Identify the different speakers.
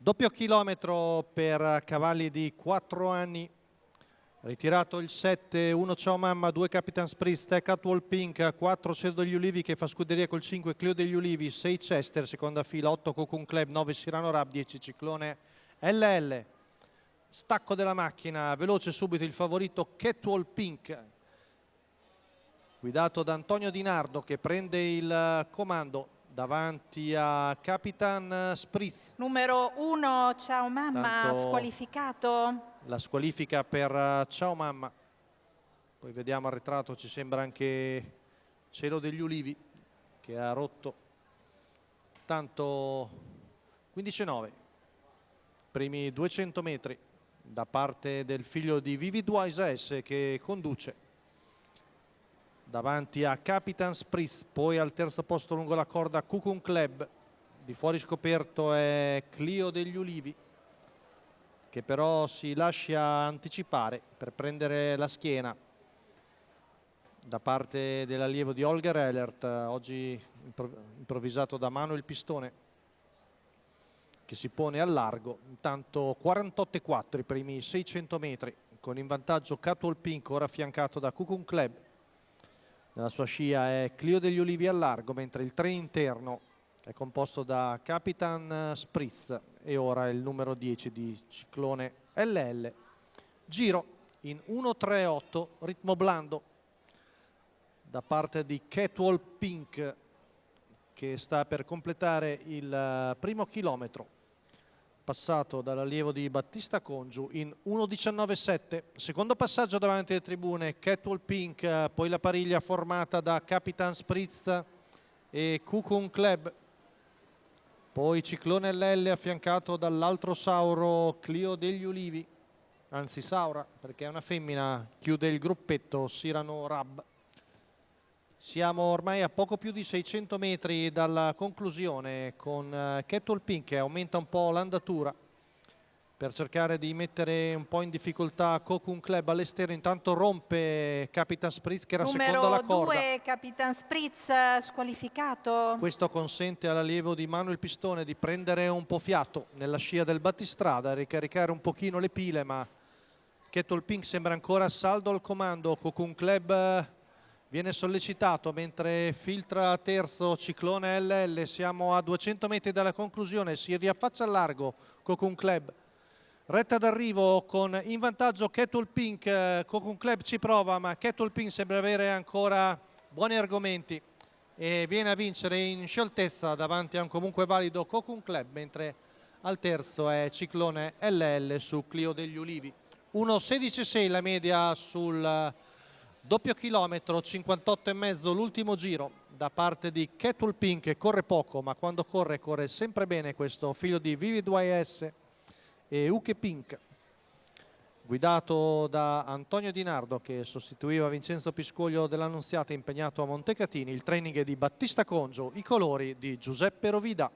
Speaker 1: Doppio chilometro per cavalli di 4 anni. Ritirato il 7, 1 Ciao Mamma, 2 Capitan Spritz, 3 Catwall Pink, 4 Cielo degli Ulivi che fa scuderia col 5 Clio degli Ulivi, 6 Chester, seconda fila, 8 Cocoon Club, 9 Cyrano Rab, 10 Ciclone LL. Stacco della macchina, veloce subito il favorito Catwall Pink, guidato da Antonio Di Nardo che prende il comando davanti a Capitan Spritz.
Speaker 2: Numero 1 Ciao Mamma,
Speaker 1: Tanto
Speaker 2: squalificato.
Speaker 1: la squalifica per Ciao Mamma. Poi vediamo al ritratto, ci sembra anche Cielo degli Ulivi che ha rotto. Tanto 15,9 primi 200 metri da parte del figlio di Vivid Wise S che conduce davanti a Capitan Spritz. Poi al terzo posto lungo la corda Cocoon Club, di fuori scoperto è Clio degli Ulivi che però si lascia anticipare per prendere la schiena da parte dell'allievo di Holger Ehlert, oggi improvvisato da Manuel Pistone, che si pone al largo. Intanto 48,4 i primi 600 metri, con in vantaggio Catwall Pink, ora affiancato da Cocoon Club. Nella sua scia è Clio degli Ulivi al largo, mentre il 3 interno è composto da Capitan Spritz e ora il numero 10 di Ciclone LL. Giro in 1.38, ritmo blando da parte di Catwall Pink che sta per completare il primo chilometro, passato dall'allievo di Battista Congiu in 1.19,7. Secondo passaggio davanti alle tribune Catwall Pink, poi la pariglia formata da Capitan Spritz e Cocoon Club, poi Ciclone LL affiancato dall'altro Sauro Clio degli Ulivi, anzi Saura perché è una femmina, chiude il gruppetto Cyrano Rab. Siamo ormai a poco più di 600 metri dalla conclusione, con Catwall Pink che aumenta un po' l'andatura per cercare di mettere un po' in difficoltà Cocoon Club all'esterno. Intanto rompe Capitan Spritz che era secondo alla corda.
Speaker 2: Numero 2 Capitan Spritz, squalificato.
Speaker 1: Questo consente all'allievo di Manuel Pistone di prendere un po' fiato nella scia del battistrada, ricaricare un pochino le pile, ma Catwall Pink sembra ancora a saldo al comando. Cocoon Club viene sollecitato mentre filtra terzo Ciclone LL. Siamo a 200 metri dalla conclusione, si riaffaccia al largo Cocoon Club, retta d'arrivo con in vantaggio Catwall Pink. Cocoon Club ci prova, ma Catwall Pink sembra avere ancora buoni argomenti e viene a vincere in scioltezza davanti a un comunque valido Cocoon Club, mentre al terzo è Ciclone LL su Clio degli Ulivi. 1.16,6 la media sul doppio chilometro, 58,5 l'ultimo giro da parte di Catwall Pink, che corre poco, ma quando corre, corre sempre bene questo figlio di Vivid YS e Uke Pink, guidato da Antonio Di Nardo che sostituiva Vincenzo Piscoglio dell'Annunziata impegnato a Montecatini. Il training è di Battista Congiu, i colori di Giuseppe Rovida.